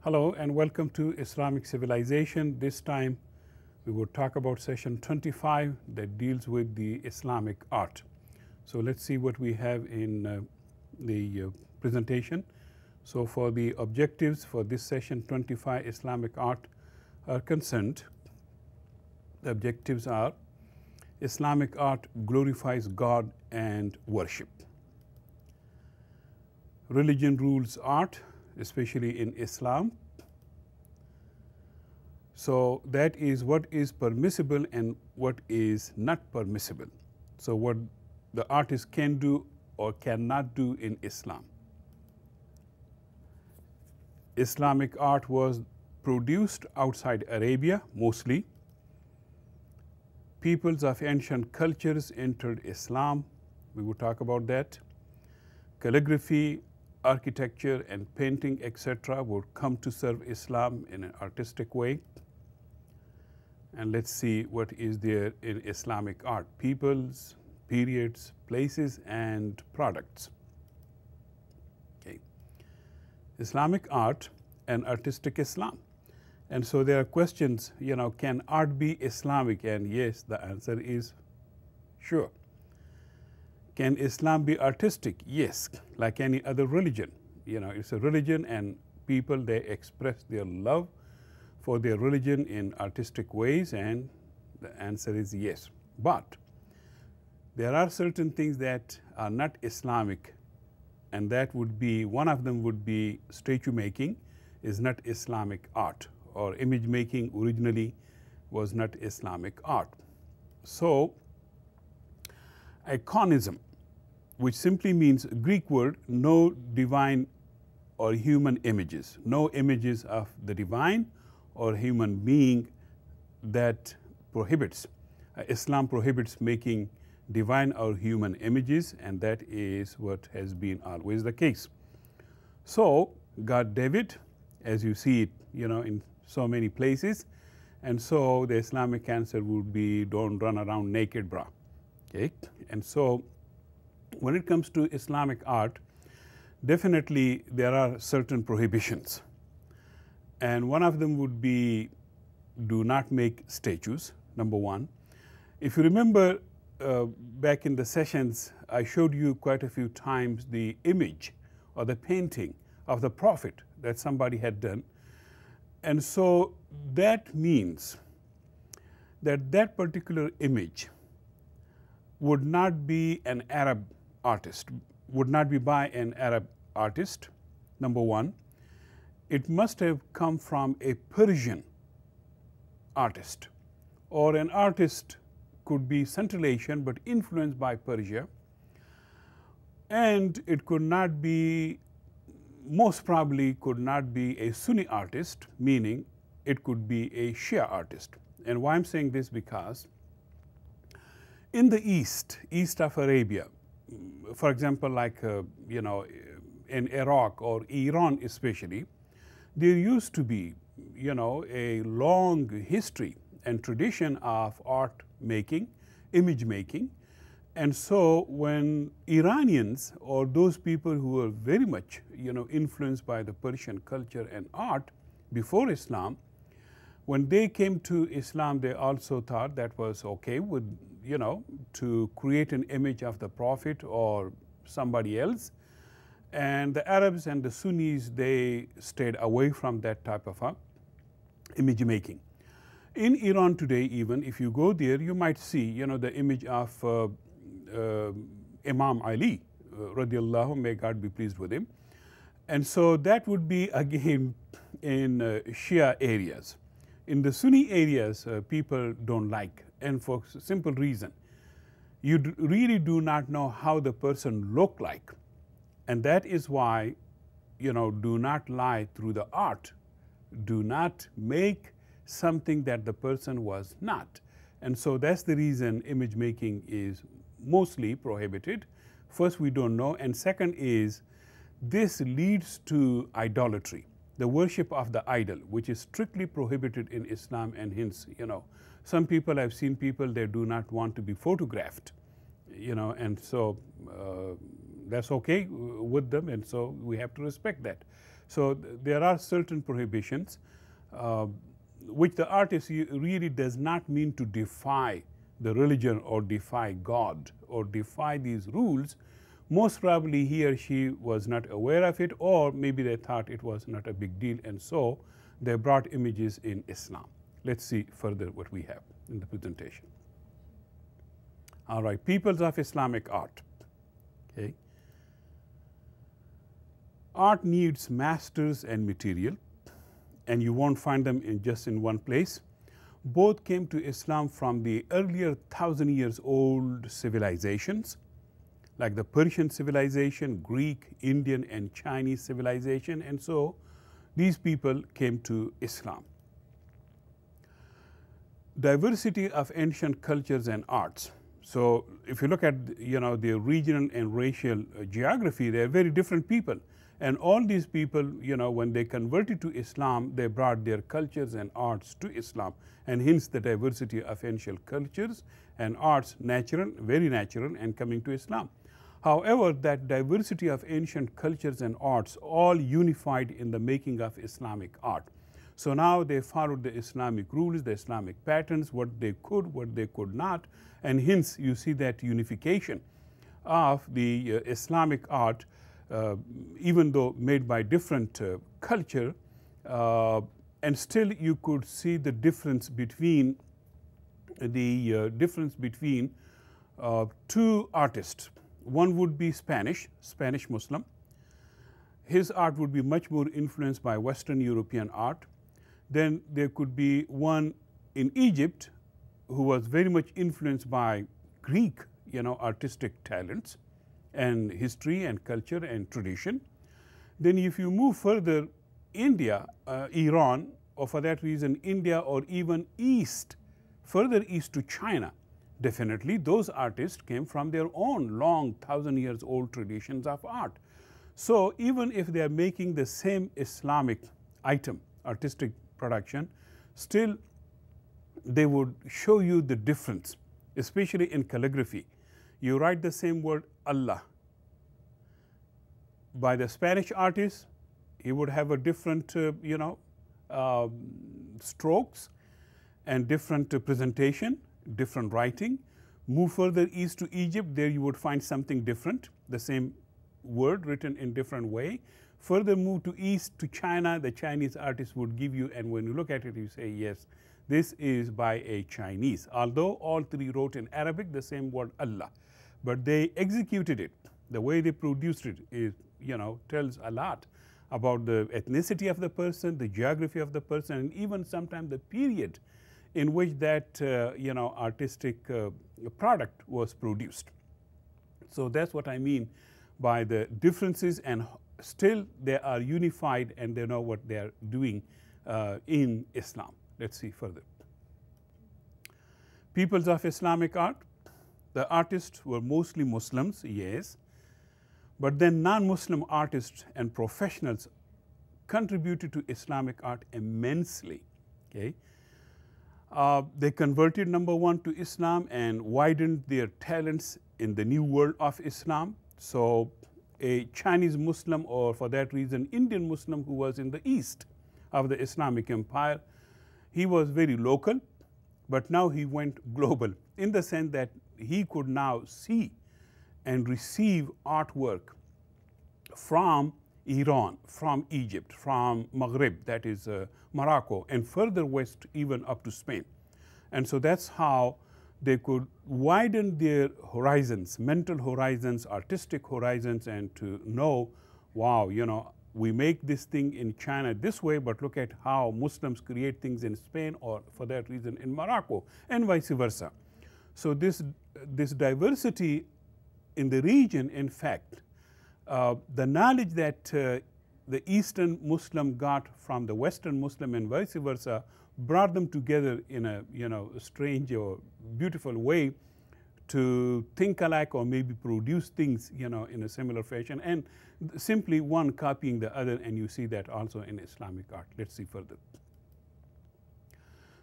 Hello and welcome to Islamic Civilization. This time we will talk about session 25 that deals with the Islamic art. So let's see what we have in the presentation. So for the objectives for this session 25 Islamic art are concerned, the objectives are: Islamic art glorifies God and worship. Religion rules art, especially in Islam. So that is what is permissible and what is not permissible. So what the artist can do or cannot do in Islam. Islamic art was produced outside Arabia mostly. Peoples of ancient cultures entered Islam. We will talk about that. Calligraphy, architecture and painting, etc., would come to serve Islam in an artistic way. And let's see what is there in Islamic art: peoples, periods, places, and products. Okay. Islamic art and artistic Islam. And so there are questions, can art be Islamic? And yes, the answer is sure. Can Islam be artistic? Yes, like any other religion. It's a religion and people, they express their love for their religion in artistic ways, and the answer is yes. But there are certain things that are not Islamic, and that would be, one of them would be statue making is not Islamic art, or image making originally was not Islamic art. So Iconism, which simply means Greek word, no divine or human images, no images of the divine or human being, that prohibits. Islam prohibits making divine or human images, and that is what has been always the case. So God David, as you see it, in so many places, and so the Islamic answer would be, don't run around naked, brah. Okay? And so when it comes to Islamic art, definitely there are certain prohibitions. And one of them would be, do not make statues, number one. If you remember back in the sessions, I showed you quite a few times the image or the painting of the Prophet that somebody had done. And so that means that that particular image would not be an Arab artist, would not be by an Arab artist, number one. It must have come from a Persian artist, or an artist could be Central Asian but influenced by Persia, and it could not be, most probably could not be a Sunni artist, meaning it could be a Shia artist. And why I'm saying this, because in the east of Arabia, for example, like, in Iraq or Iran especially, there used to be, a long history and tradition of art making, image making. And so when Iranians, or those people who were very much, influenced by the Persian culture and art before Islam, when they came to Islam, they also thought that was okay with, to create an image of the Prophet or somebody else. And the Arabs and the Sunnis, they stayed away from that type of image making. In Iran today, even if you go there, you might see, the image of Imam Ali, radiallahu, may God be pleased with him. And so that would be again in Shia areas. In the Sunni areas, people don't like, and for simple reason. you really do not know how the person looked like. And that is why, do not lie through the art. Do not make something that the person was not. And so that's the reason image making is mostly prohibited. First, we don't know. And second is, this leads to idolatry, the worship of the idol, which is strictly prohibited in Islam. And hence, some people, I've seen people, they do not want to be photographed, and so that's okay with them, and so we have to respect that. So there are certain prohibitions, which the artist really does not mean to defy the religion or defy God or defy these rules. Most probably he or she was not aware of it, or maybe they thought it was not a big deal, and so they brought images in Islam. Let's see further what we have in the presentation. All right, peoples of Islamic art. Okay. Art needs masters and material, and you won't find them just in one place. Both came to Islam from the earlier 1,000 years old civilizations, like the Persian civilization, Greek, Indian, and Chinese civilization, and so these people came to Islam. Diversity of ancient cultures and arts. So if you look at the regional and racial geography, they are very different people. And all these people, when they converted to Islam, they brought their cultures and arts to Islam. And hence the diversity of ancient cultures and arts, natural, very natural, and coming to Islam. However, that diversity of ancient cultures and arts all unified in the making of Islamic art. So now they followed the Islamic rules, the Islamic patterns, what they could, what they could not, and hence you see that unification of the Islamic art, even though made by different culture, and still you could see the difference between two artists. One would be Spanish Muslim. His art would be much more influenced by Western European art. Then there could be one in Egypt who was very much influenced by Greek, artistic talents and history and culture and tradition. Then if you move further, India, Iran, or for that reason, India, or even further east to China, definitely those artists came from their own long 1,000 years old traditions of art. So even if they are making the same Islamic item, artistic production, still they would show you the difference, especially in calligraphy. You write the same word Allah. By the Spanish artist, he would have a different, strokes and different presentation, different writing. Move further east to Egypt, there you would find something different, the same word written in different way. Further move to east to China, the Chinese artist would give you, and when you look at it, you say, yes, this is by a Chinese. Although all three wrote in Arabic the same word Allah, but they executed it. The way they produced it is, tells a lot about the ethnicity of the person, the geography of the person, and even sometimes the period in which that artistic product was produced. So that's what I mean by the differences, and still they are unified and they know what they are doing in Islam. Let's see further. Peoples of Islamic art. The artists were mostly Muslims, yes, but then non-Muslim artists and professionals contributed to Islamic art immensely. Okay. They converted, number one, to Islam and widened their talents in the new world of Islam. So a Chinese Muslim, or for that reason Indian Muslim, who was in the east of the Islamic empire, he was very local, but now he went global in the sense that he could now see and receive artwork from Iran, from Egypt, from Maghreb, that is Morocco, and further west even up to Spain. And so that's how they could widen their horizons, mental horizons, artistic horizons, and to know, wow, we make this thing in China this way, but look at how Muslims create things in Spain, or for that reason in Morocco, and vice versa. So this this diversity in the region, in fact, the knowledge that the Eastern Muslim got from the Western Muslim and vice versa brought them together in a strange or beautiful way to think alike or maybe produce things in a similar fashion, and simply one copying the other, and you see that also in Islamic art. Let's see further.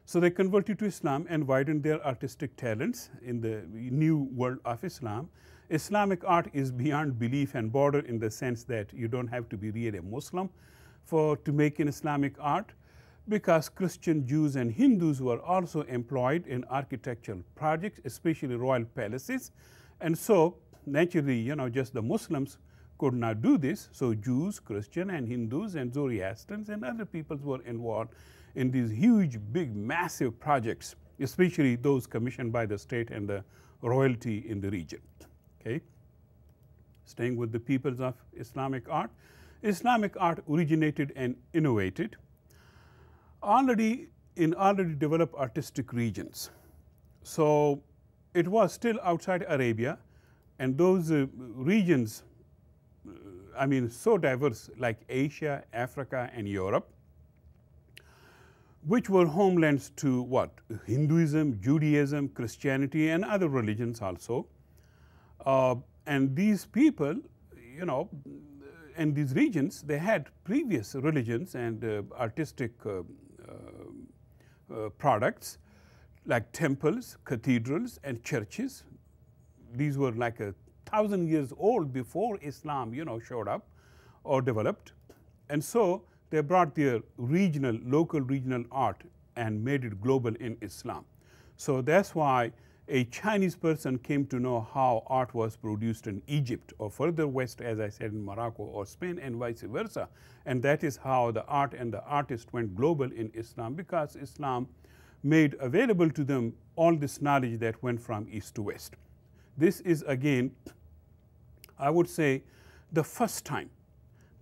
So they converted to Islam and widened their artistic talents in the new world of Islam. Islamic art is beyond belief and border in the sense that you don't have to be really a Muslim to make an Islamic art, because Christian, Jews and Hindus were also employed in architectural projects, especially royal palaces. And so naturally, just the Muslims could not do this. So Jews, Christian and Hindus and Zoroastrians and other peoples were involved in these huge, big, massive projects, especially those commissioned by the state and the royalty in the region. Okay. Staying with the peoples of Islamic art, Islamic art originated and innovated already developed artistic regions. So it was still outside Arabia, and those regions, so diverse, like Asia, Africa and Europe, which were homelands to what? Hinduism, Judaism, Christianity and other religions also. And these people, in these regions, they had previous religions and artistic products like temples, cathedrals and churches. These were like 1,000 years old before Islam, showed up or developed. And so they brought their local regional art and made it global in Islam. So that's why a Chinese person came to know how art was produced in Egypt or further west, as I said, in Morocco or Spain and vice versa. And that is how the art and the artist went global in Islam, because Islam made available to them all this knowledge that went from east to west. This is again, I would say, the first time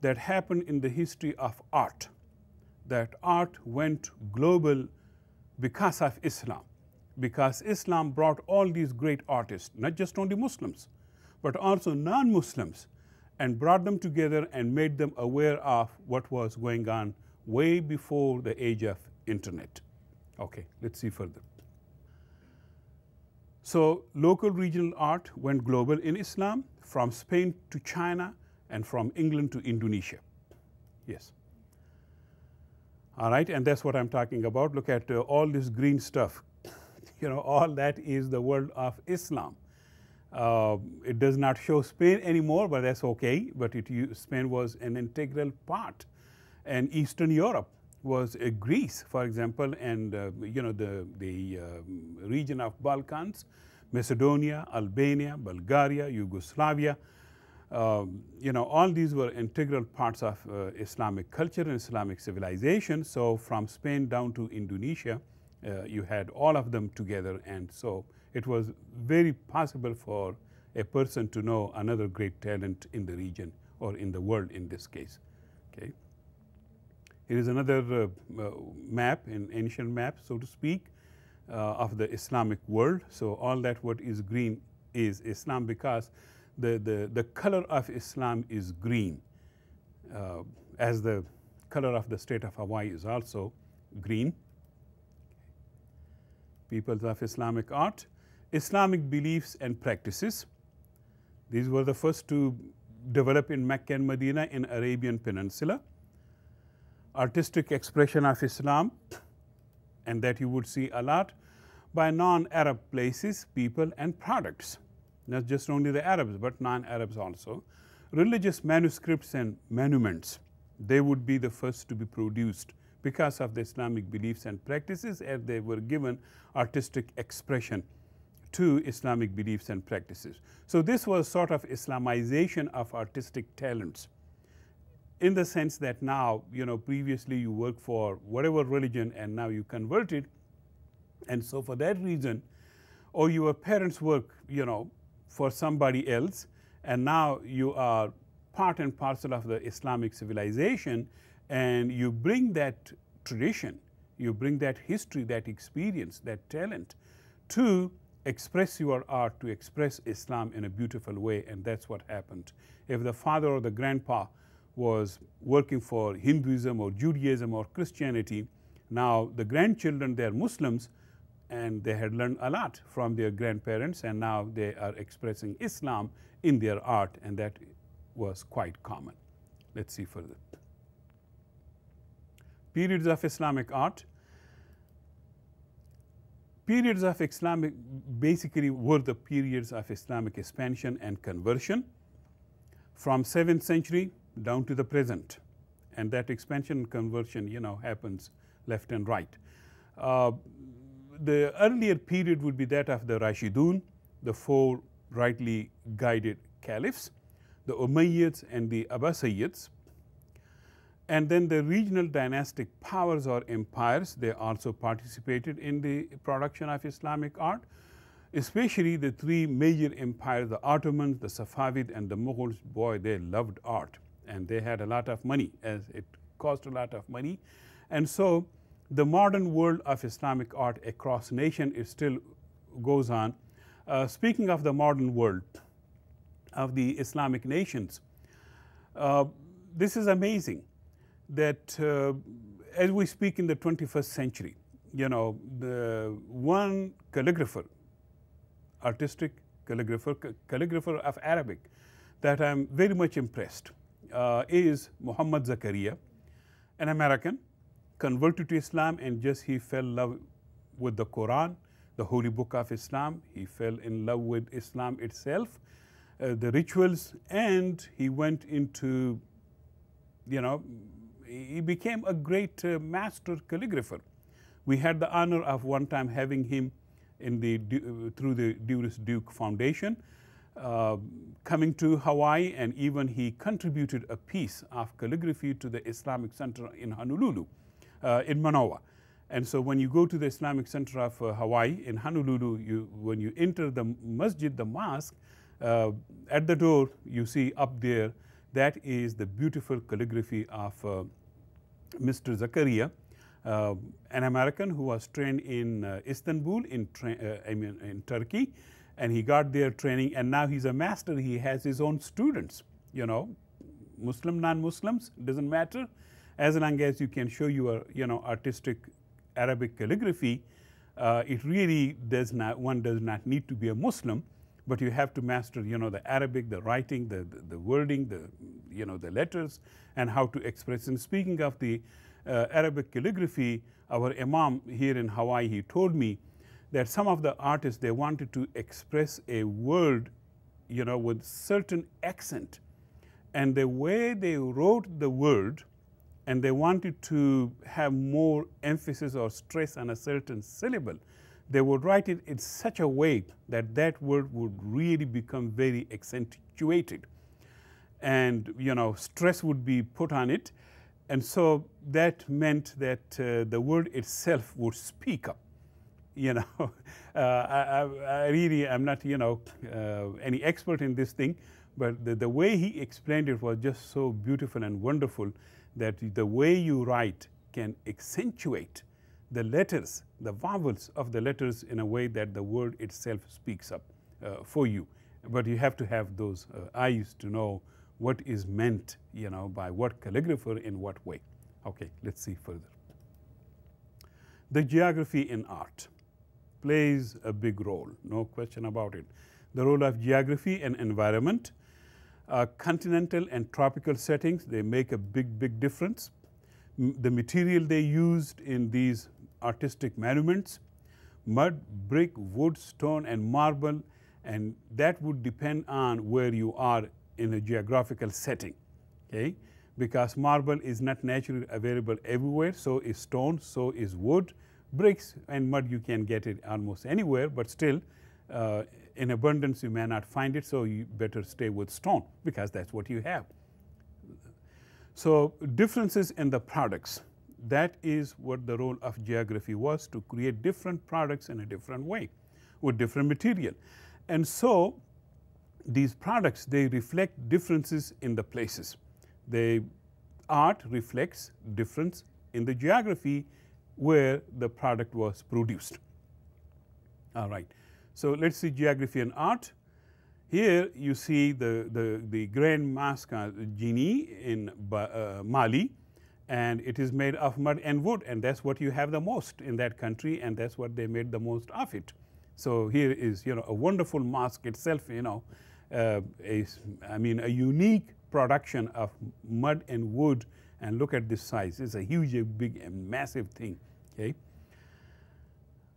that happened in the history of art, that art went global because of Islam. Because Islam brought all these great artists, not just only Muslims, but also non-Muslims, and brought them together and made them aware of what was going on way before the age of internet. Okay, let's see further. So local regional art went global in Islam, from Spain to China and from England to Indonesia. Yes. All right, and that's what I'm talking about. Look at all this green stuff. All that is the world of Islam. It does not show Spain anymore, but that's okay. But Spain was an integral part. And Eastern Europe was Greece, for example, and the region of Balkans, Macedonia, Albania, Bulgaria, Yugoslavia. All these were integral parts of Islamic culture and Islamic civilization. So from Spain down to Indonesia, you had all of them together, and so it was very possible for a person to know another great talent in the region or in the world in this case. Okay. Here is another map, an ancient map, so to speak, of the Islamic world. So all that what is green is Islam, because the color of Islam is green, as the color of the state of Hawaii is also green. Peoples of Islamic art, Islamic beliefs and practices. These were the first to develop in Mecca and Medina in Arabian Peninsula. Artistic expression of Islam, and that you would see a lot by non-Arab places, people and products. Not just only the Arabs, but non-Arabs also. Religious manuscripts and monuments, they would be the first to be produced because of the Islamic beliefs and practices, as they were given artistic expression to Islamic beliefs and practices. So this was sort of Islamization of artistic talents, in the sense that now, previously you worked for whatever religion and now you converted, and so for that reason, or your parents work, for somebody else, and now you are part and parcel of the Islamic civilization, and you bring that tradition, you bring that history, that experience, that talent to express your art, to express Islam in a beautiful way, and that's what happened. If the father or the grandpa was working for Hinduism or Judaism or Christianity, now the grandchildren, they are Muslims, and they had learned a lot from their grandparents, and now they are expressing Islam in their art, and that was quite common. Let's see further. Periods of Islamic art. Periods of Islamic basically were the periods of Islamic expansion and conversion from 7th century down to the present, and that expansion and conversion, you know, happens left and right. The earlier period would be that of the Rashidun, the 4 rightly guided caliphs, the Umayyads and the Abbasids. And then the regional dynastic powers or empires, they also participated in the production of Islamic art, especially the 3 major empires, the Ottomans, the Safavid, and the Mughals. Boy, they loved art, and they had a lot of money, as it cost a lot of money. And so the modern world of Islamic art across nation, it still goes on. Speaking of the modern world of the Islamic nations, this is amazing that as we speak in the 21st century, you know, the one calligrapher, artistic calligrapher of Arabic, that I'm very much impressed is Muhammad Zakaria, an American, converted to Islam, and just he fell in love with the Quran, the holy book of Islam. He fell in love with Islam itself, the rituals, and he went into, you know, he became a great master calligrapher. We had the honor of one time having him in the through the Doris Duke Foundation, coming to Hawaii, and even he contributed a piece of calligraphy to the Islamic Center in Honolulu, in Manoa. And so when you go to the Islamic Center of Hawaii in Honolulu, when you enter the masjid, the mosque, at the door you see up there, that is the beautiful calligraphy of Mr. Zakaria, an American who was trained in Istanbul, in Turkey, and he got their training, and now he's a master. He has his own students, you know, Muslim, non-Muslims, doesn't matter, as long as you can show your, you know, artistic Arabic calligraphy. It really does not, one does not need to be a Muslim, but you have to master, you know, the Arabic, the writing, the wording, the, you know, the letters, and how to express. And speaking of the Arabic calligraphy, our Imam here in Hawaii, he told me that some of the artists, they wanted to express a word, you know, with certain accent, and the way they wrote the word, and they wanted to have more emphasis or stress on a certain syllable, they would write it in such a way that that word would really become very accentuated, and, you know, stress would be put on it, and so that meant that the word itself would speak up. You know, I really am not, you know, any expert in this thing, but the way he explained it was just so beautiful and wonderful, that the way you write can accentuate the letters, the vowels of the letters, in a way that the word itself speaks up for you. But you have to have those eyes to know what is meant, you know, by what calligrapher in what way. Okay, let's see further. The geography in art plays a big role, no question about it. The role of geography and environment, continental and tropical settings, they make a big difference. The material they used in these artistic monuments, mud, brick, wood, stone, and marble, and that would depend on where you are in a geographical setting, okay? Because marble is not naturally available everywhere, so is stone, so is wood. Bricks and mud, you can get it almost anywhere, but still, in abundance you may not find it, so you better stay with stone, because that's what you have. So differences in the products, that is what the role of geography was, to create different products in a different way, with different material. And so these products, they reflect differences in the places. The art reflects difference in the geography where the product was produced. All right. So let's see geography and art. Here you see the Grand Mosque Genie in Mali, and it is made of mud and wood, and that's what you have the most in that country, and that's what they made the most of it. So here is, you know, a wonderful mosque itself, you know, a unique production of mud and wood, and look at this size. It's a huge, big, and massive thing. Okay,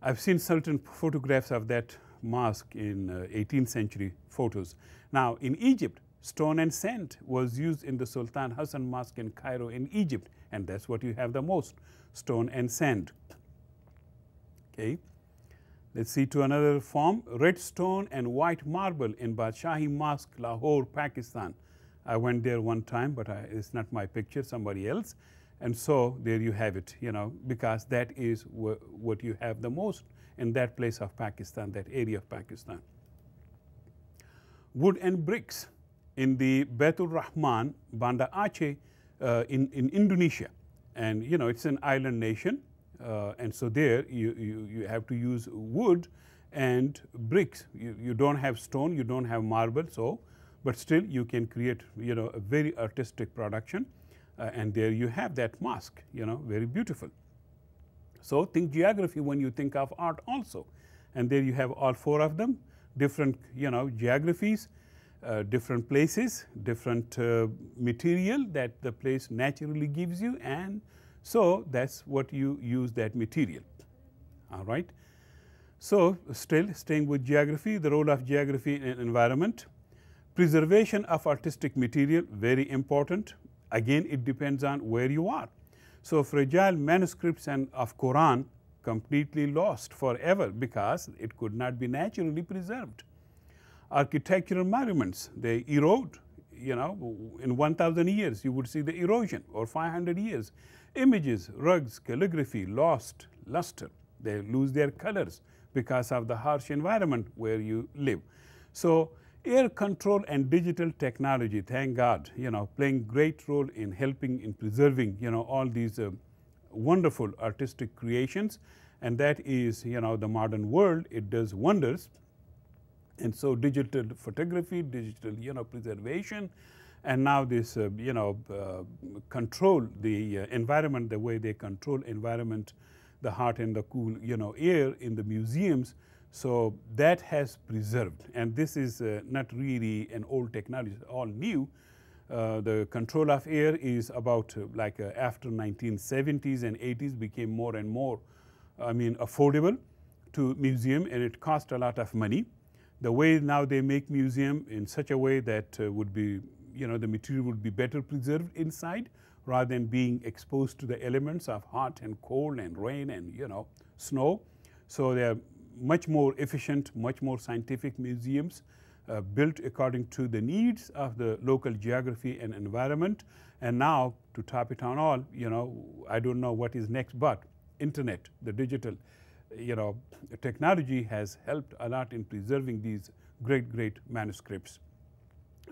I've seen certain photographs of that mosque in 18th century photos. Now in Egypt, stone and sand was used in the Sultan Hassan Mosque in Cairo in Egypt, and that's what you have the most, stone and sand. Okay, let's see to another form, red stone and white marble in Badshahi Mosque, Lahore, Pakistan. I went there one time, but it's not my picture, somebody else. And so there you have it, you know, because that is what you have the most in that place of Pakistan, that area of Pakistan. Wood and bricks in the Baitul Rahman, Banda Aceh in Indonesia. And, you know, it's an island nation. And so there you have to use wood and bricks. You don't have stone, you don't have marble, so, but still you can create, you know, a very artistic production. And there you have that mosque, you know, very beautiful. So think geography when you think of art also. And there you have all four of them, different, you know, geographies, different places, different material that the place naturally gives you, and so that's what you use that material. All right. So still staying with geography, the role of geography in environment. Preservation of artistic material, very important. Again, it depends on where you are. So fragile manuscripts and of Quran completely lost forever because it could not be naturally preserved. Architectural monuments, they erode, you know, in 1,000 years you would see the erosion, or 500 years. Images, rugs, calligraphy lost luster. They lose their colors because of the harsh environment where you live. So air control and digital technology, thank God, you know, playing great role in helping in preserving, you know, all these wonderful artistic creations, and that is, you know, the modern world, it does wonders. And so digital photography, digital, you know, preservation, and now this, control the environment, the way they control environment, the hot and the cool, you know, air in the museums. So that has preserved, and this is not really an old technology, all new. The control of air is about after 1970s and 80s became more and more, affordable to museum, and it cost a lot of money. The way now they make museum in such a way that would be, you know, the material would be better preserved inside rather than being exposed to the elements of hot and cold and rain and, you know, snow. So they are much more efficient, much more scientific museums built according to the needs of the local geography and environment. And now, to top it on all, you know, I don't know what is next, but internet, the digital, you know, technology has helped a lot in preserving these great manuscripts.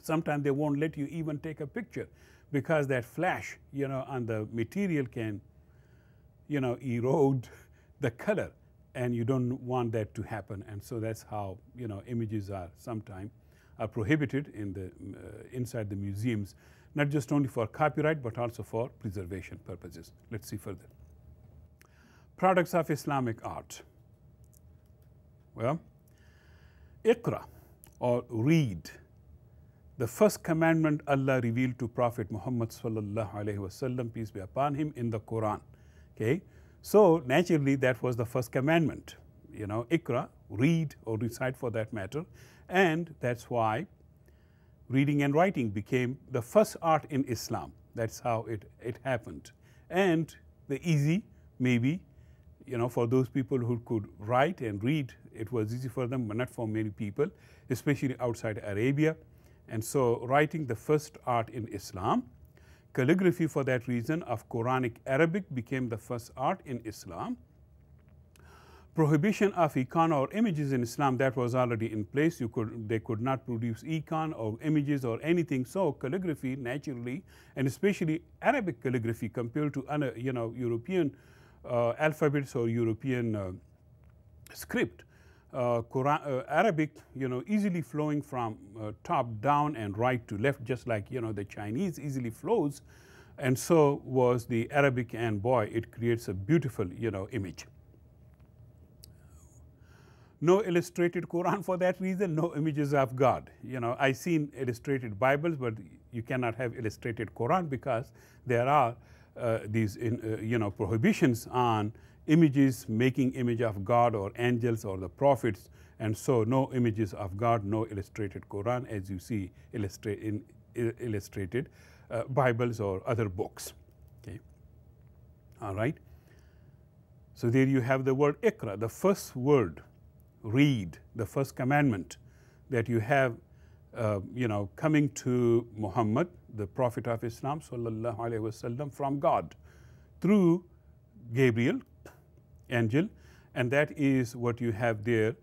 Sometimes they won't let you even take a picture because that flash, you know, on the material can, you know, erode the color, and you don't want that to happen. And so that's how, you know, images are sometimes prohibited in the inside the museums, not just only for copyright but also for preservation purposes. Let's see further. Products of Islamic art. Well, Iqra, or read, the first commandment Allah revealed to Prophet Muhammad sallallahu alaihi wasallam, peace be upon him, in the Quran. Okay, so naturally that was the first commandment. You know, Iqra, read or recite for that matter, and that's why reading and writing became the first art in Islam. That's how it happened. And the easy, maybe, you know, for those people who could write and read, it was easy for them, but not for many people, especially outside Arabia. And so writing, the first art in Islam. Calligraphy, for that reason, of Quranic Arabic became the first art in Islam. Prohibition of icon or images in Islam, that was already in place. They could not produce icon or images or anything. So calligraphy naturally, and especially Arabic calligraphy compared to other, you know, European alphabets or European script, Arabic, easily flowing from top down and right to left, just like, the Chinese easily flows. And so was the Arabic, and boy, it creates a beautiful, image. No illustrated Quran for that reason, no images of God. I've seen illustrated Bibles, but you cannot have illustrated Quran because there are these, prohibitions on images, making image of God or angels or the prophets, and so no images of God, no illustrated Quran, as you see in illustrated Bibles or other books. Okay, all right. So there you have the word Iqra, the first word, read, the first commandment that you have, coming to Muhammad, the Prophet of Islam, sallallahu alaihi wasallam, from God through Gabriel, angel, and that is what you have there.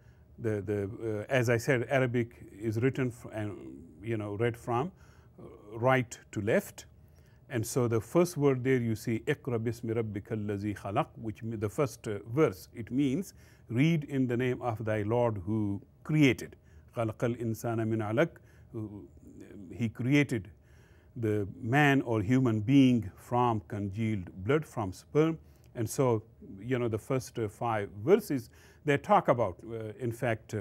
As I said, Arabic is written and read from right to left, and so the first word there you see Iqra bismi rabbika allazi khalaq, which the first verse, it means read in the name of thy Lord who created. Khalaqal insana min alaq, he created the man or human being from congealed blood, from sperm. And so, the first 5 verses, they talk about, in fact,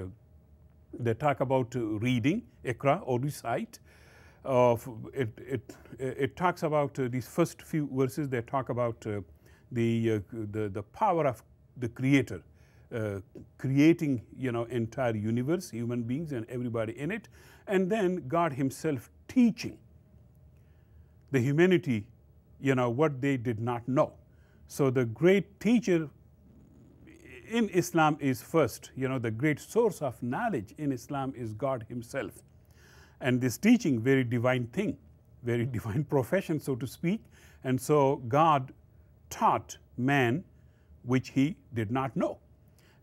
they talk about reading, Iqra, or recite. It talks about these first few verses, they talk about the power of the Creator, creating, entire universe, human beings and everybody in it, and then God himself teaching the humanity, what they did not know. So the great teacher in Islam is first, the great source of knowledge in Islam is God himself. And this teaching, very divine thing, very divine profession, so to speak. And so God taught man which he did not know.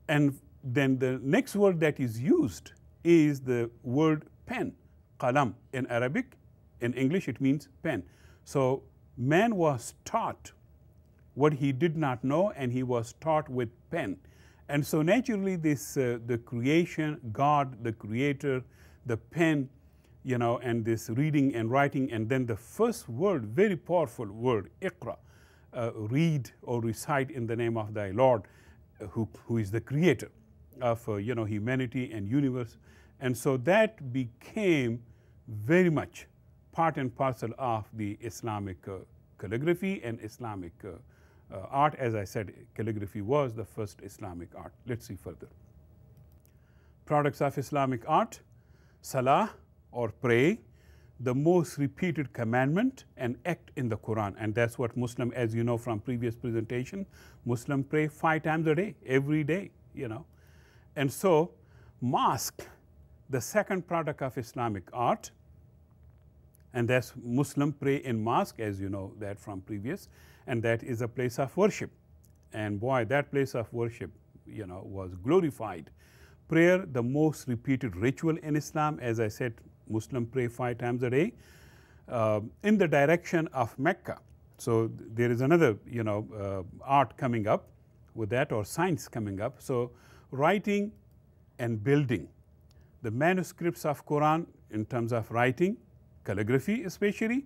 And then the next word that is used is the word pen, qalam in Arabic. In English it means pen. So man was taught what he did not know, and he was taught with pen. And so naturally this, the creation, God, the creator, the pen, and this reading and writing, and then the first word, very powerful word, Iqra, read or recite in the name of thy Lord, who is the creator of, humanity and universe. And so that became very much part and parcel of the Islamic calligraphy and Islamic art. As I said, calligraphy was the first Islamic art. Let's see further. Products of Islamic art: salah, or pray, the most repeated commandment and act in the Quran. And that's what Muslim, as you know from previous presentation, Muslim pray 5 times a day, every day, And so mosque, the second product of Islamic art, and that's Muslim pray in mosque, as you know that from previous, and that is a place of worship. And boy, that place of worship, was glorified. Prayer, the most repeated ritual in Islam, as I said, Muslim pray 5 times a day, in the direction of Mecca. So there is another, art coming up with that, or science coming up. So writing and building, the manuscripts of Quran in terms of writing, calligraphy especially,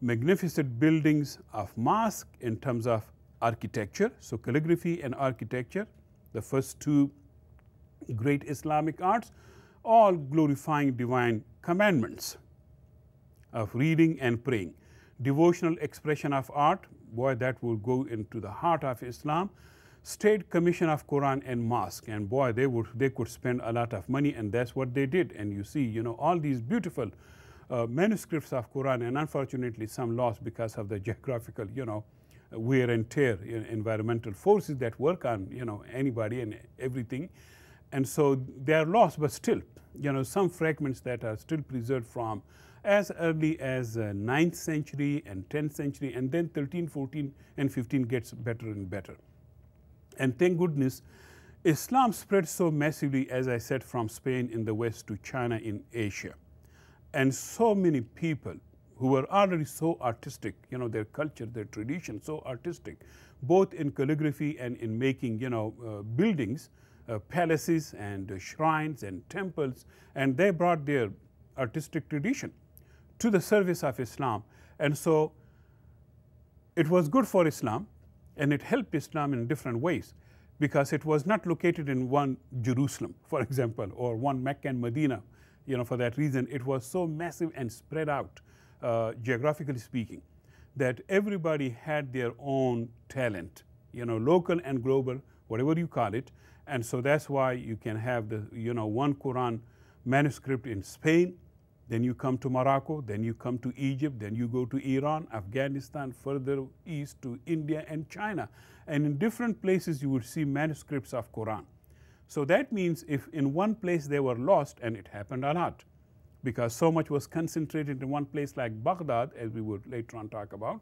magnificent buildings of mosque in terms of architecture. So calligraphy and architecture, the first 2 great Islamic arts, all glorifying divine commandments of reading and praying. Devotional expression of art, boy, that will go into the heart of Islam. State commission of Quran and mosque, and boy, they could spend a lot of money, and that's what they did. And you see, all these beautiful manuscripts of Quran, and unfortunately some lost because of the geographical, wear and tear, environmental forces that work on, anybody and everything. And so they are lost, but still, some fragments that are still preserved from as early as 9th century and 10th century, and then 13, 14, and 15 gets better and better. And thank goodness, Islam spread so massively, as I said, from Spain in the West to China in Asia. And so many people who were already so artistic, their culture, their tradition, so artistic, both in calligraphy and in making, buildings, palaces and shrines and temples, and they brought their artistic tradition to the service of Islam. And so it was good for Islam, and it helped Islam in different ways, because it was not located in one Jerusalem, for example, or one Mecca and Medina. For that reason, it was so massive and spread out, geographically speaking, that everybody had their own talent, local and global, whatever you call it. And so that's why you can have the, one Quran manuscript in Spain, then you come to Morocco, then you come to Egypt, then you go to Iran, Afghanistan, further east to India and China. And in different places you would see manuscripts of Quran. So that means if in one place they were lost, and it happened a lot, because so much was concentrated in one place like Baghdad, as we would later on talk about,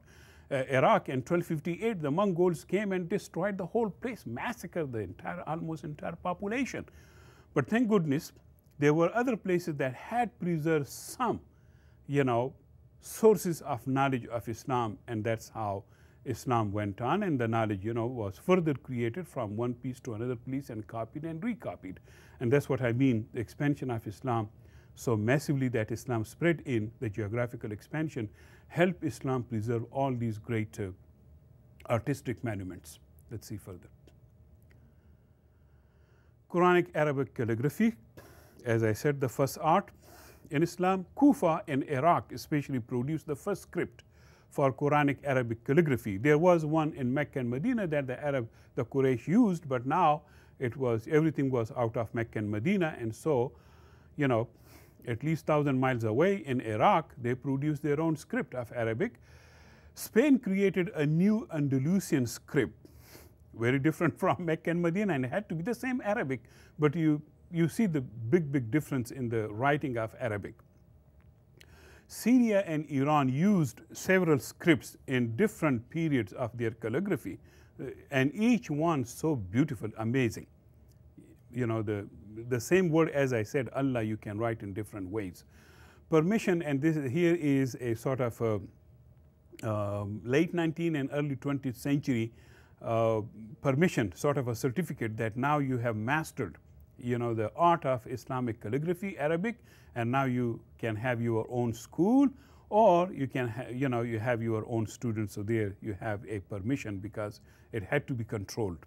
Iraq in 1258, the Mongols came and destroyed the whole place, massacred the almost entire population. But thank goodness, there were other places that had preserved some, sources of knowledge of Islam, and that's how Islam went on, and the knowledge, was further created from one piece to another piece and copied and recopied. And that's what I mean, the expansion of Islam so massively that Islam spread in, the geographical expansion, helped Islam preserve all these great artistic monuments. Let's see further. Quranic Arabic calligraphy, as I said, the first art in Islam. Kufa in Iraq especially produced the first script for Quranic Arabic calligraphy. There was one in Mecca and Medina that the Quraysh used, but now everything was out of Mecca and Medina, and so, at least 1,000 miles away in Iraq, they produced their own script of Arabic. Spain created a new Andalusian script, very different from Mecca and Medina, and it had to be the same Arabic, but you see the big difference in the writing of Arabic. Syria and Iran used several scripts in different periods of their calligraphy, and each one so beautiful, amazing. The same word, as I said, Allah, you can write in different ways. Permission, and here is a sort of late 19th and early 20th century permission, sort of a certificate that now you have mastered, the art of Islamic calligraphy, Arabic, and now you can have your own school, or you can, you have your own students. So there you have a permission because it had to be controlled.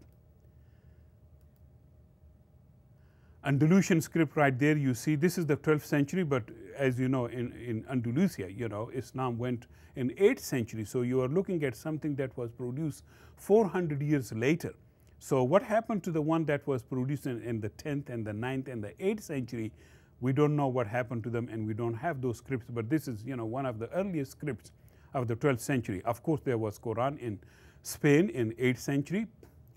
Andalusian script right there, you see, this is the 12th century, but as you know, in Andalusia, Islam went in 8th century. So you are looking at something that was produced 400 years later. So what happened to the one that was produced in the 10th and the 9th and the 8th century? We don't know what happened to them, and we don't have those scripts, but this is, one of the earliest scripts of the 12th century. Of course, there was Quran in Spain in 8th century,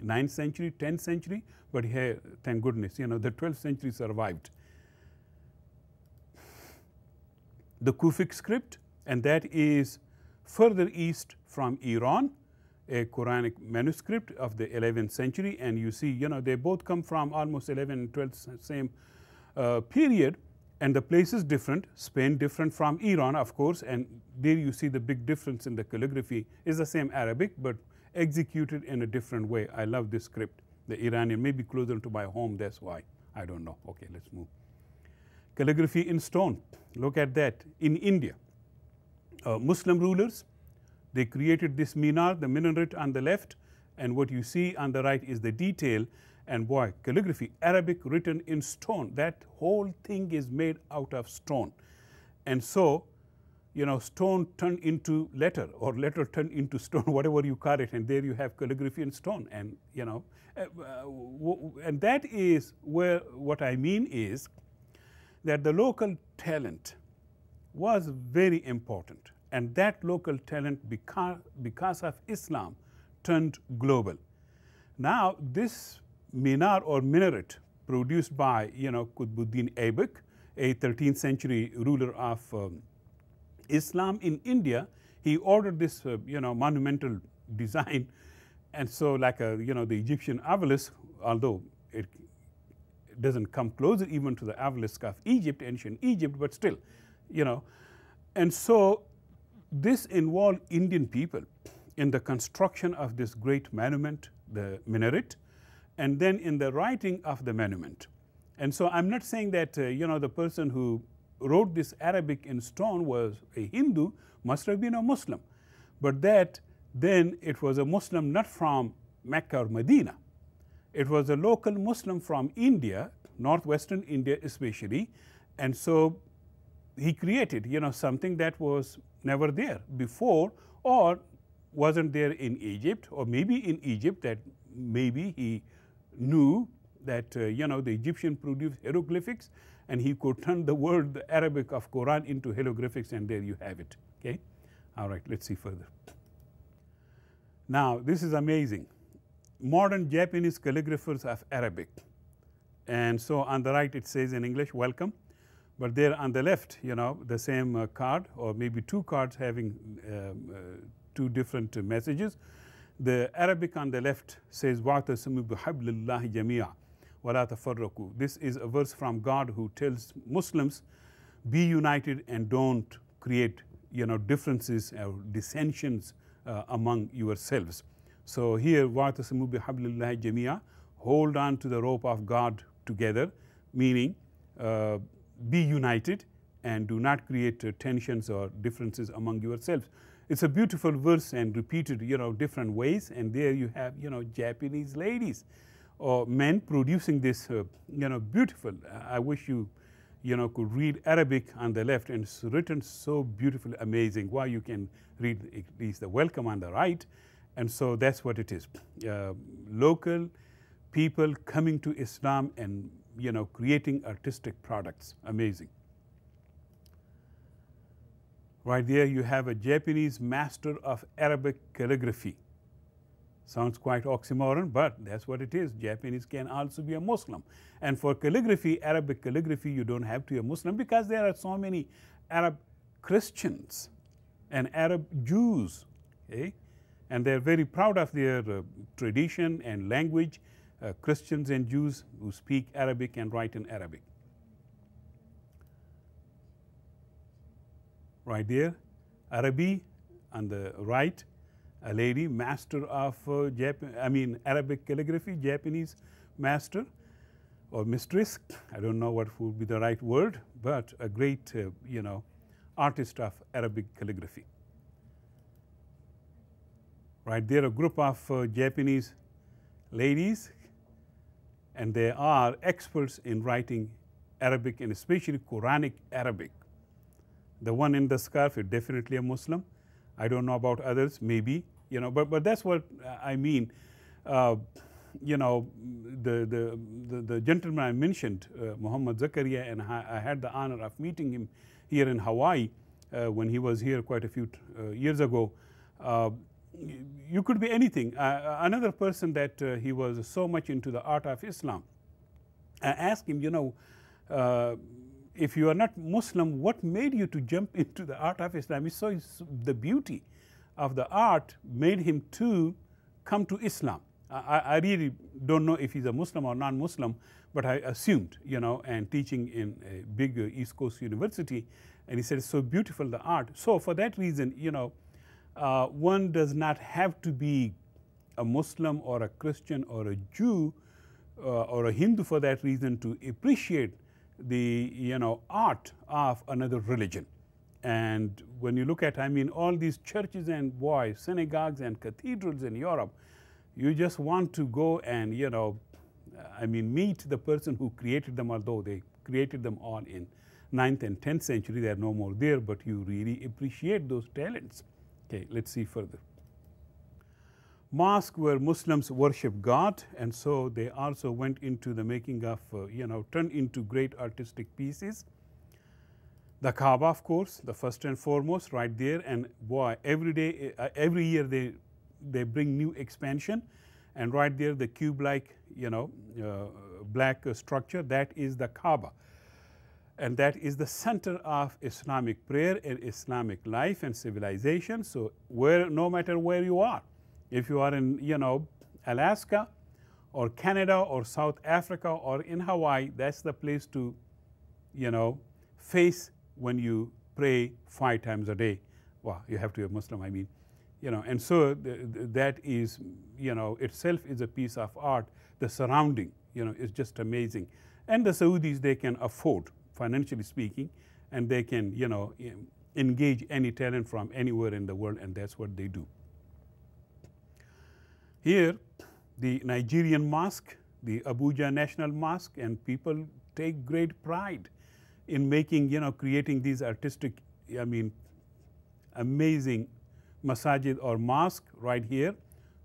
9th century, 10th century, but here, thank goodness, the 12th century survived. The Kufic script, and that is further east from Iran, a Quranic manuscript of the 11th century, and you see, they both come from almost 11th and 12th, same period, and the place is different. Spain different from Iran, of course, and there you see the big difference in the calligraphy. Is the same Arabic, but executed in a different way. I love this script. The Iranian, maybe closer to my home, that's why. I don't know. Okay, let's move. Calligraphy in stone. Look at that. In India, Muslim rulers, they created this minar, the minaret on the left, and what you see on the right is the detail. And boy, calligraphy, Arabic written in stone. That whole thing is made out of stone. And so, stone turned into letter, or letter turned into stone, whatever you call it, and there you have calligraphy in stone. And, and that is where what I mean is that the local talent was very important. And that local talent, because of Islam, turned global. Now, this minar or minaret produced by, Qutbuddin Aibak, a 13th century ruler of Islam in India, he ordered this, monumental design. And so like, the Egyptian obelisk, although it doesn't come closer even to the obelisk of Egypt, ancient Egypt, but still, And so this involved Indian people in the construction of this great monument, the minaret. and then in the writing of the monument. And so I'm not saying that, the person who wrote this Arabic in stone was a Hindu, must have been a Muslim. But that then it was a Muslim not from Mecca or Medina. It was a local Muslim from India, northwestern India especially. And so he created, something that was never there before, or wasn't there in Egypt, or maybe in Egypt that maybe he knew that, the Egyptian produced hieroglyphics, and he could turn the word, the Arabic of Quran into hieroglyphics, and there you have it, okay? All right, let's see further. Now, this is amazing. Modern Japanese calligraphers of Arabic. And so on the right it says in English, welcome. But there on the left, the same card, or maybe two cards having two different messages. The Arabic on the left says, وَاعْتَصِمُوا بِحَبْلِ اللَّهِ جَمِيعًا وَلَا تَفَرَّقُوا. This is a verse from God who tells Muslims, be united and don't create, differences or dissensions among yourselves. So here, وَاعْتَصِمُوا بِحَبْلِ اللَّهِ جَمِيعًا, hold on to the rope of God together, meaning be united and do not create tensions or differences among yourselves. It's a beautiful verse and repeated, different ways. And there you have, Japanese ladies or men producing this, beautiful. I wish you, could read Arabic on the left, and it's written so beautifully, amazing. Why you can read at least the welcome on the right. And so that's what it is. Local people coming to Islam and, creating artistic products. Amazing. Right there you have a Japanese master of Arabic calligraphy. Sounds quite oxymoron, but that's what it is. Japanese can also be a Muslim. And for calligraphy, Arabic calligraphy, you don't have to be a Muslim, because there are so many Arab Christians and Arab Jews, okay? And they're very proud of their tradition and language, Christians and Jews who speak Arabic and write in Arabic. Right there, Arabi on the right, a lady, master of Arabic calligraphy, Japanese master or mistress. I don't know what would be the right word, but a great, artist of Arabic calligraphy. Right there, a group of Japanese ladies, and they are experts in writing Arabic, and especially Quranic Arabic. The one in the scarf is definitely a Muslim. I don't know about others, maybe, but that's what I mean. The gentleman I mentioned, Muhammad Zakaria, and I had the honor of meeting him here in Hawaii when he was here quite a few years ago. You could be anything. Another person that he was so much into the art of Islam. I asked him, if you are not Muslim, what made you to jump into the art of Islam? He saw the beauty of the art made him to come to Islam. I really don't know if he's a Muslim or non-Muslim, but I assumed, and teaching in a big East Coast university, and he said it's so beautiful, the art. So for that reason, one does not have to be a Muslim or a Christian or a Jew or a Hindu for that reason to appreciate the art of another religion. And when you look at, all these churches and synagogues and cathedrals in Europe, you just want to go and meet the person who created them, although they created them all in 9th and 10th century. They are no more there, but you really appreciate those talents. Okay, let's see further. Mosque where Muslims worship God, and so they also went into the making of, turned into great artistic pieces. The Kaaba, of course, the first and foremost, right there, and every day, every year they bring new expansion, and right there the cube-like, black structure, that is the Kaaba. And that is the center of Islamic prayer and Islamic life and civilization. So no matter where you are, if you are in, Alaska or Canada or South Africa or in Hawaii, that's the place to, face when you pray 5 times a day. Well, you have to be a Muslim, and so that is, itself is a piece of art. The surrounding, is just amazing. And the Saudis, they can afford, financially speaking, and they can, engage any talent from anywhere in the world, and that's what they do. Here, the Nigerian mosque, the Abuja National Mosque, and people take great pride in making, creating these artistic, amazing masajid or mosque right here.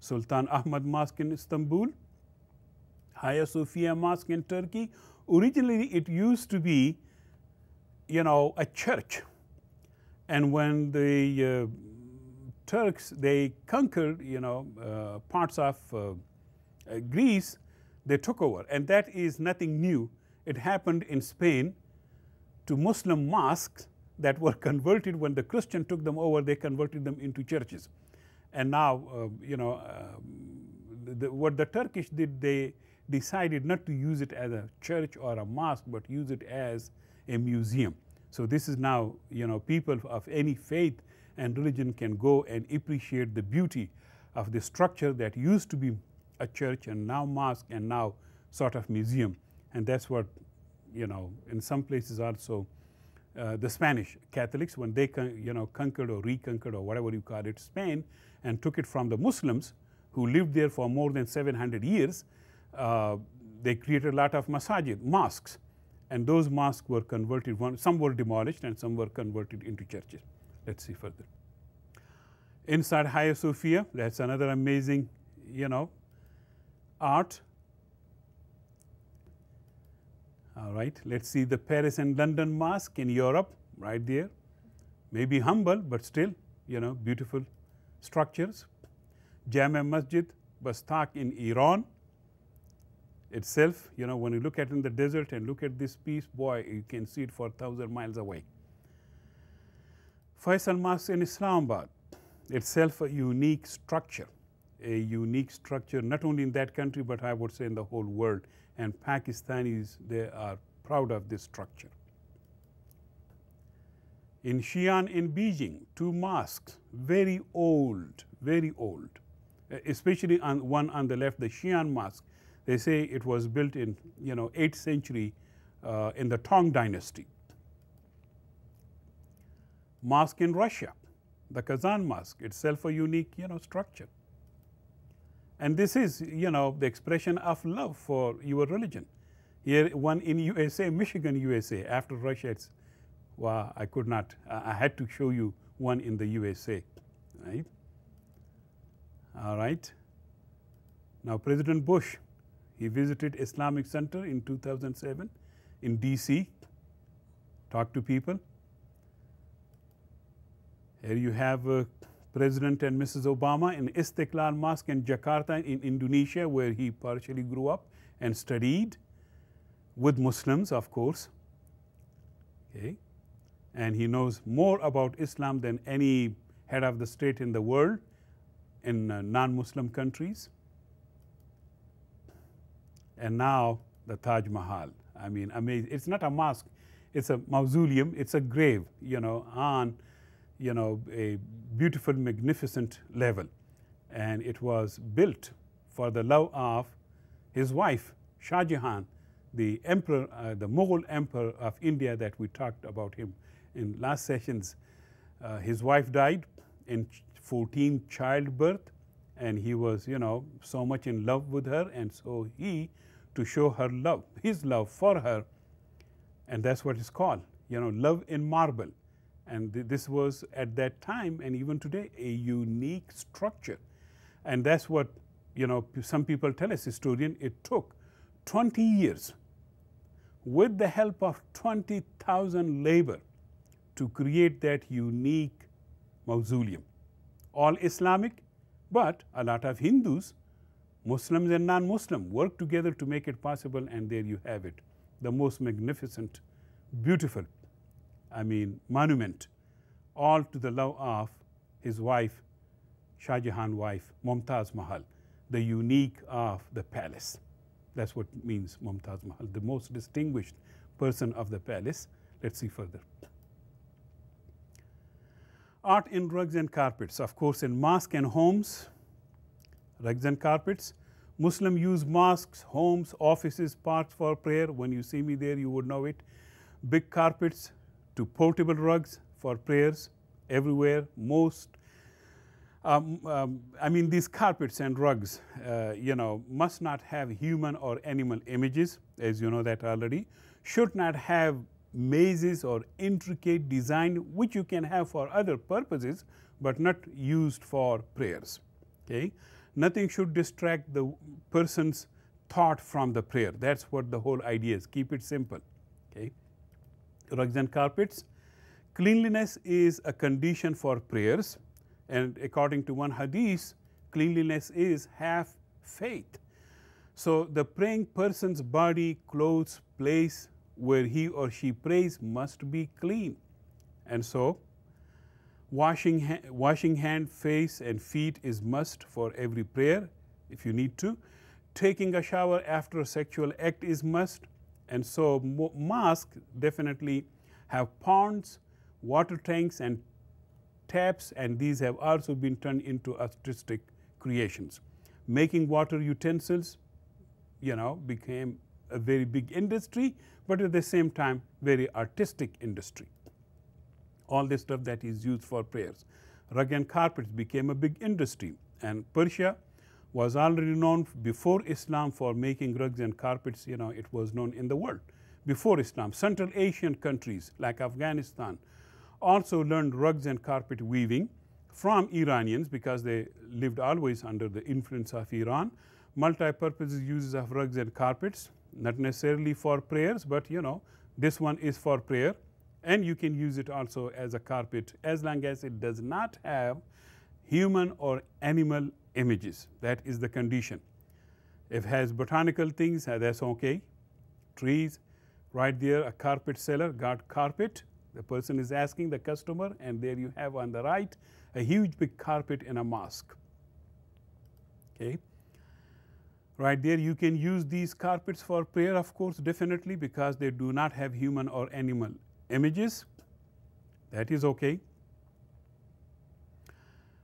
Sultan Ahmad Mosque in Istanbul, Hagia Sophia Mosque in Turkey. Originally, it used to be, a church. And when the Turks, they conquered, parts of Greece, they took over. And that is nothing new. It happened in Spain to Muslim mosques that were converted. When the Christian took them over, they converted them into churches. And now, what the Turkish did, they decided not to use it as a church or a mosque, but use it as a museum. So this is now, people of any faith and religion can go and appreciate the beauty of the structure that used to be a church and now mosque and now sort of museum. And that's what, in some places also, the Spanish Catholics, when they conquered or reconquered or whatever you call it, Spain, and took it from the Muslims who lived there for more than 700 years, they created a lot of masajid, mosques, and those mosques were converted. Some were demolished and some were converted into churches. Let's see further. Inside Hagia Sophia, that's another amazing, art. All right, let's see the Paris and London Mosque in Europe, right there. Maybe humble, but still, beautiful structures. Jama Masjid, Bastak in Iran itself, when you look at it in the desert and look at this piece, boy, you can see it for 1,000 miles away. Faisal Mosque in Islamabad, itself a unique structure, not only in that country, but I would say in the whole world. And Pakistanis, they are proud of this structure. In Xi'an in Beijing, 2 mosques, very old, especially one on the left, the Xi'an Mosque. They say it was built in, 8th century in the Tang dynasty. Mosque in Russia, the Kazan Mosque, itself a unique, structure. And this is, the expression of love for your religion. Here, one in USA, Michigan, USA. After Russia, it's, wow, I could not. I had to show you one in the USA, right? All right. Now, President Bush, he visited Islamic Center in 2007 in DC, talked to people. Here you have President and Mrs. Obama in Istiqlal Mosque in Jakarta in Indonesia, where he partially grew up and studied with Muslims, of course. Okay. And he knows more about Islam than any head of the state in the world in non-Muslim countries. And now the Taj Mahal. I mean, amazing. It's not a mosque, it's a mausoleum, it's a grave, on, a beautiful, magnificent level. And it was built for the love of his wife, Shah Jahan, the emperor, the Mughal emperor of India that we talked about him in last sessions. His wife died in 14 childbirth, and he was, so much in love with her, and so he, to show her love, his love for her, and that's what it's called, love in marble. And this was at that time, and even today, a unique structure. And that's what, some people tell us, historian, it took 20 years with the help of 20,000 labor to create that unique mausoleum. All Islamic, but a lot of Hindus, Muslims and non-Muslim work together to make it possible, and there you have it. The most magnificent, beautiful, monument, all to the love of his wife, Shah Jahan's wife, Mumtaz Mahal, the unique of the palace. That's what it means, Mumtaz Mahal, the most distinguished person of the palace. Let's see further. Art in rugs and carpets. Of course, in mosques and homes, rugs and carpets. Muslims use mosques, homes, offices, parks for prayer. When you see me there, you would know it. Big carpets to portable rugs for prayers everywhere. I mean, these carpets and rugs, must not have human or animal images, as you know that already. Should not have mazes or intricate design, which you can have for other purposes, but not used for prayers. Okay? Nothing should distract the person's thought from the prayer. That's what the whole idea is. Keep it simple. Okay? Rugs and carpets. Cleanliness is a condition for prayers, and according to one hadith, cleanliness is half faith. So the praying person's body, clothes, place where he or she prays must be clean. And so washing hand, face and feet is must for every prayer if you need to. Taking a shower after a sexual act is must. And so mosques definitely have ponds, water tanks and taps, and these have also been turned into artistic creations. Making water utensils, became a very big industry, but at the same time, very artistic industry. All this stuff that is used for prayers. Rug and carpets became a big industry, and Persia was already known before Islam for making rugs and carpets. It was known in the world before Islam. Central Asian countries like Afghanistan also learned rugs and carpet weaving from Iranians because they lived always under the influence of Iran. Multi-purpose uses of rugs and carpets, not necessarily for prayers, but this one is for prayer, and you can use it also as a carpet as long as it does not have human or animal images. That is the condition. If it has botanical things, that's okay. Trees, right there, a carpet seller got carpet. The person is asking the customer, and there you have on the right a huge big carpet in a mosque. Okay. Right there, you can use these carpets for prayer, of course, definitely, because they do not have human or animal images. That is okay.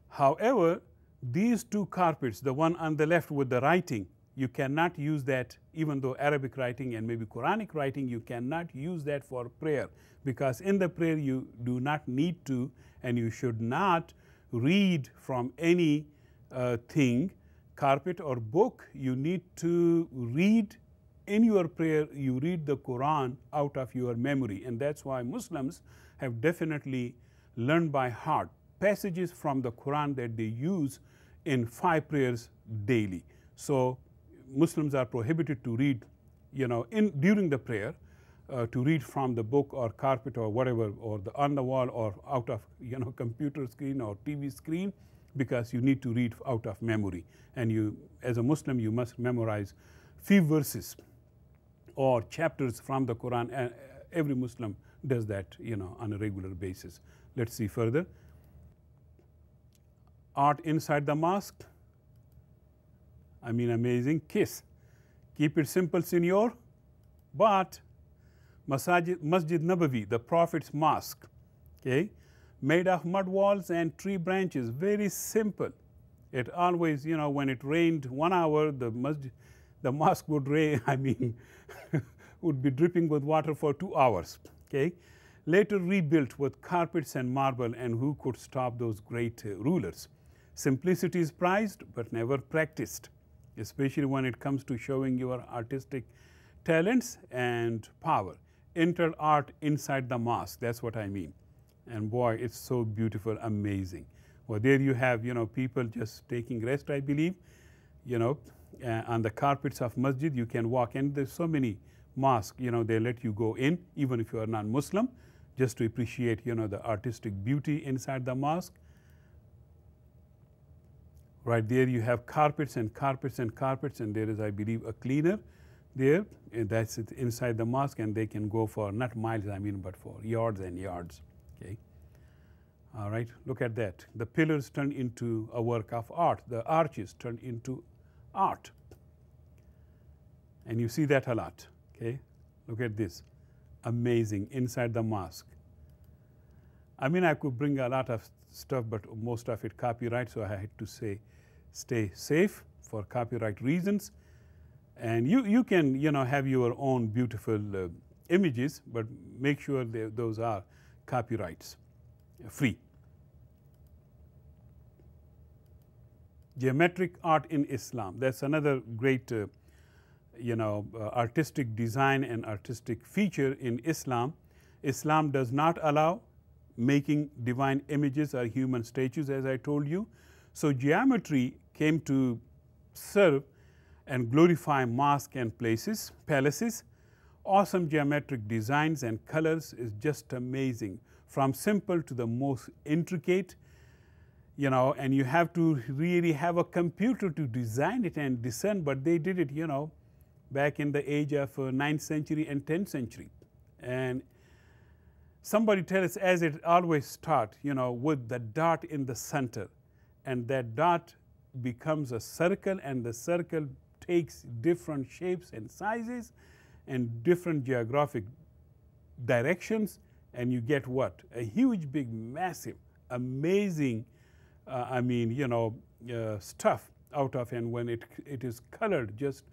However, these two carpets, the one on the left with the writing, you cannot use that, even though Arabic writing and maybe Quranic writing, you cannot use that for prayer, because in the prayer you do not need to, and you should not read from any thing, carpet or book. You need to read in your prayer, you read the Quran out of your memory, and that's why Muslims have definitely learned by heart passages from the Quran that they use in 5 prayers daily. So Muslims are prohibited to read, during the prayer, to read from the book or carpet or whatever, or on the wall or out of, computer screen or TV screen, because you need to read out of memory. And you, as a Muslim, you must memorize few verses or chapters from the Quran, and every Muslim does that, on a regular basis. Let's see further. Art inside the mosque. I mean, amazing. Kiss. Keep it simple, senor. But Masjid Nabawi, the Prophet's mosque, okay, made of mud walls and tree branches, very simple. It always, when it rained 1 hour, the mosque would rain, would be dripping with water for 2 hours, okay. Later rebuilt with carpets and marble, and who could stop those great rulers? Simplicity is prized, but never practiced, especially when it comes to showing your artistic talents and power. Entered art inside the mosque, that's what I mean. And boy, it's so beautiful, amazing. Well, there you have, people just taking rest, I believe, on the carpets of masjid. You can walk in. There's so many mosques, they let you go in, even if you are non-Muslim, just to appreciate, the artistic beauty inside the mosque. Right there you have carpets and carpets and carpets, and there is, I believe, a cleaner there, and that's it inside the mosque, and they can go for not miles, but for yards and yards. Okay. All right, look at that. The pillars turned into a work of art. The arches turned into art. And you see that a lot. Okay. Look at this. Amazing inside the mosque. I mean, I could bring a lot of stuff, but most of it copyright, so I had to say stay safe for copyright reasons. And you can, have your own beautiful images, but make sure those are copyrights free. Geometric art in Islam. That's another great, artistic design and artistic feature in Islam. Islam does not allow making divine images or human statues, as I told you. So geometry came to serve and glorify mosques and palaces. Awesome geometric designs and colors is just amazing, from simple to the most intricate, and you have to really have a computer to design it and discern, but they did it, back in the age of 9th century and 10th century. And somebody tells us, as it always starts, with the dot in the center, and that dot becomes a circle, and the circle takes different shapes and sizes and different geographic directions, and you get what? A huge, big, massive, amazing, stuff out of, and when it is colored, just,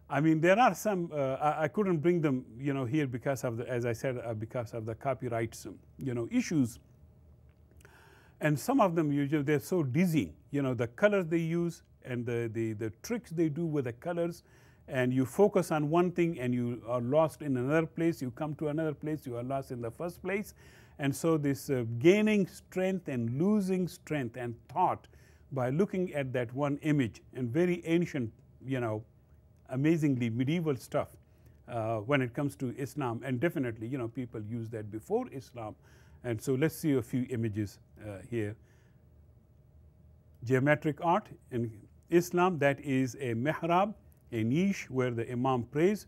there are some, I couldn't bring them, here because of the, as I said, because of the copyrights, issues. And some of them, usually, they're so dizzying, the colors they use and the tricks they do with the colors, and you focus on one thing and you are lost in another place, you come to another place, you are lost in the first place. And so this gaining strength and losing strength and thought by looking at that one image, and very ancient, amazingly medieval stuff when it comes to Islam. And definitely, people use that before Islam. And so let's see a few images here. Geometric art in Islam, that is a mihrab, a niche where the imam prays.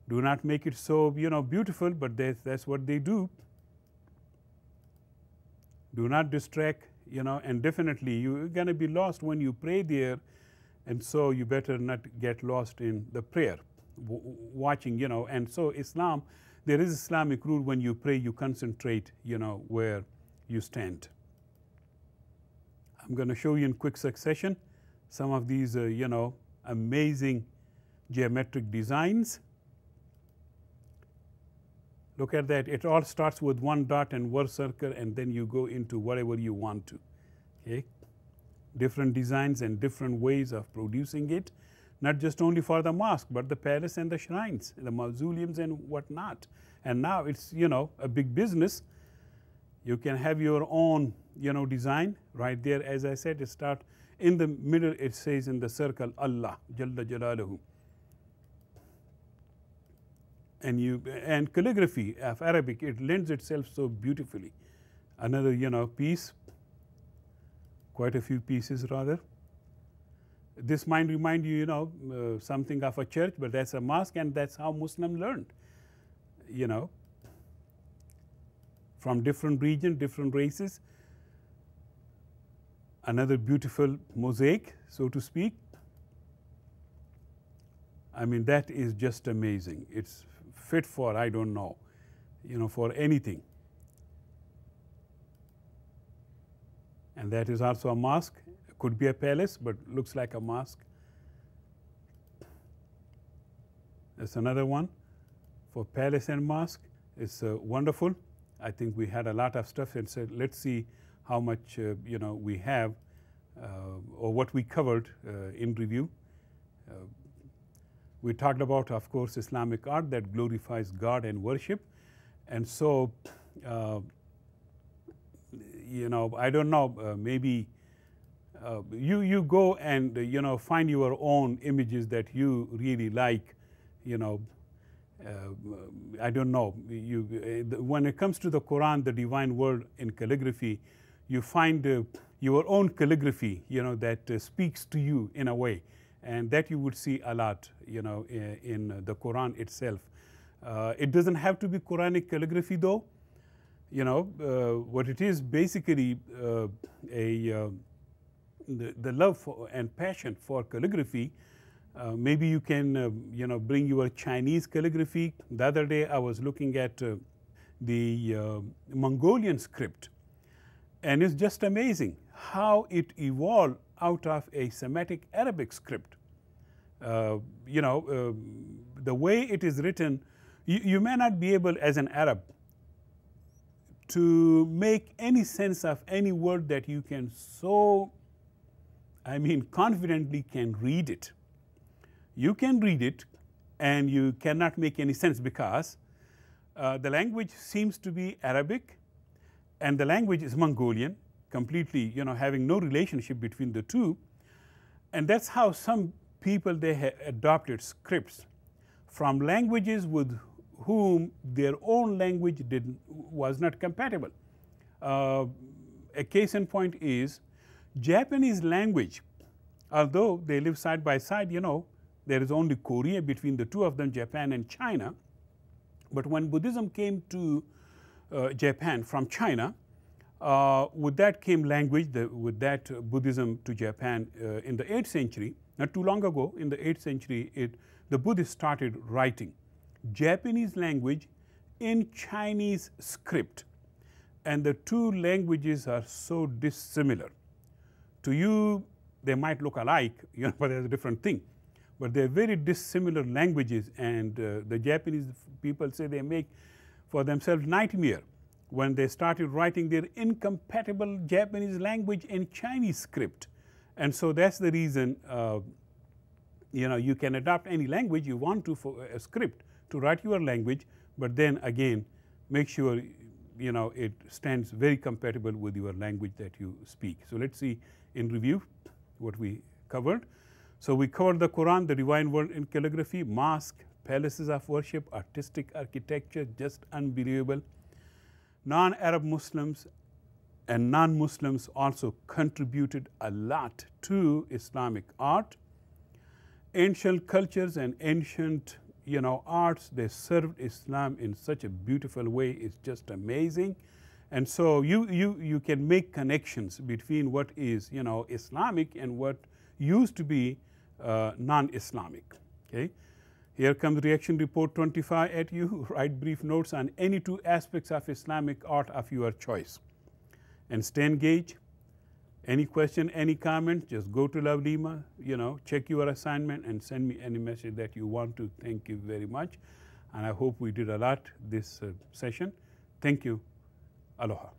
Do not make it so, beautiful, but that's what they do. Do not distract, and definitely you're going to be lost when you pray there, and so you better not get lost in the prayer, watching, And so Islam, there is Islamic rule: when you pray, you concentrate, where you stand. I'm going to show you in quick succession some of these, amazing geometric designs. Look at that. It all starts with one dot and one circle, and then you go into whatever you want to. Okay? Different designs and different ways of producing it, not just only for the mosque, but the palace and the shrines, the mausoleums and whatnot. And now it's, a big business. You can have your own, design right there. As I said, it starts in the middle. It says in the circle, Allah, Jalla Jalaluhu. And calligraphy of Arabic, it lends itself so beautifully. Another, piece, quite a few pieces rather. This might remind you, something of a church, but that's a mosque, and that's how Muslims learned, from different regions, different races. Another beautiful mosaic, so to speak. That is just amazing. It's fit for, I don't know, for anything. And that is also a mosque. It could be a palace, but looks like a mosque. That's another one for palace and mosque. It's wonderful. I think we had a lot of stuff, and said, let's see how much we have or what we covered in review. We talked about, of course, Islamic art that glorifies God and worship. And so, I don't know, maybe you go and, find your own images that you really like, I don't know. When it comes to the Quran, the divine word in calligraphy, you find your own calligraphy, that speaks to you in a way. And that you would see a lot, in the Quran itself. It doesn't have to be Quranic calligraphy, though. What it is basically the love for and passion for calligraphy. Maybe you can, bring your Chinese calligraphy. The other day I was looking at Mongolian script. And it's just amazing how it evolved out of a Semitic Arabic script. The way it is written, you may not be able as an Arab to make any sense of any word that you can confidently can read it. You can read it and you cannot make any sense because the language seems to be Arabic and the language is Mongolian, completely, having no relationship between the two. And that's how some people, they adopted scripts from languages with whom their own language was not compatible. A case in point is Japanese language. Although they live side by side, there is only Korea between the two of them, Japan and China. But when Buddhism came to Japan from China, with that came language, with that Buddhism to Japan in the 8th century, not too long ago, in the 8th century, the Buddhists started writing Japanese language in Chinese script. And the two languages are so dissimilar. To you, they might look alike, but they're a different thing. But they're very dissimilar languages, and the Japanese people say they make for themselves nightmare when they started writing their incompatible Japanese language in Chinese script. And so that's the reason, you can adopt any language you want to for a script to write your language, but then again, make sure, it stands very compatible with your language that you speak. So let's see in review what we covered. So we covered the Quran, the divine word in calligraphy, mosque, palaces of worship, artistic architecture, just unbelievable. Non-Arab Muslims and non-Muslims also contributed a lot to Islamic art. Ancient cultures and ancient arts, they served Islam in such a beautiful way. It's just amazing. And so you can make connections between what is Islamic and what used to be non-Islamic. Okay, here comes reaction report 25 at you. Write brief notes on any two aspects of Islamic art of your choice, and stay engaged. Any question, any comment, just go to Lavlima, check your assignment and send me any message that you want to. Thank you very much. And I hope we did a lot this session. Thank you. Aloha.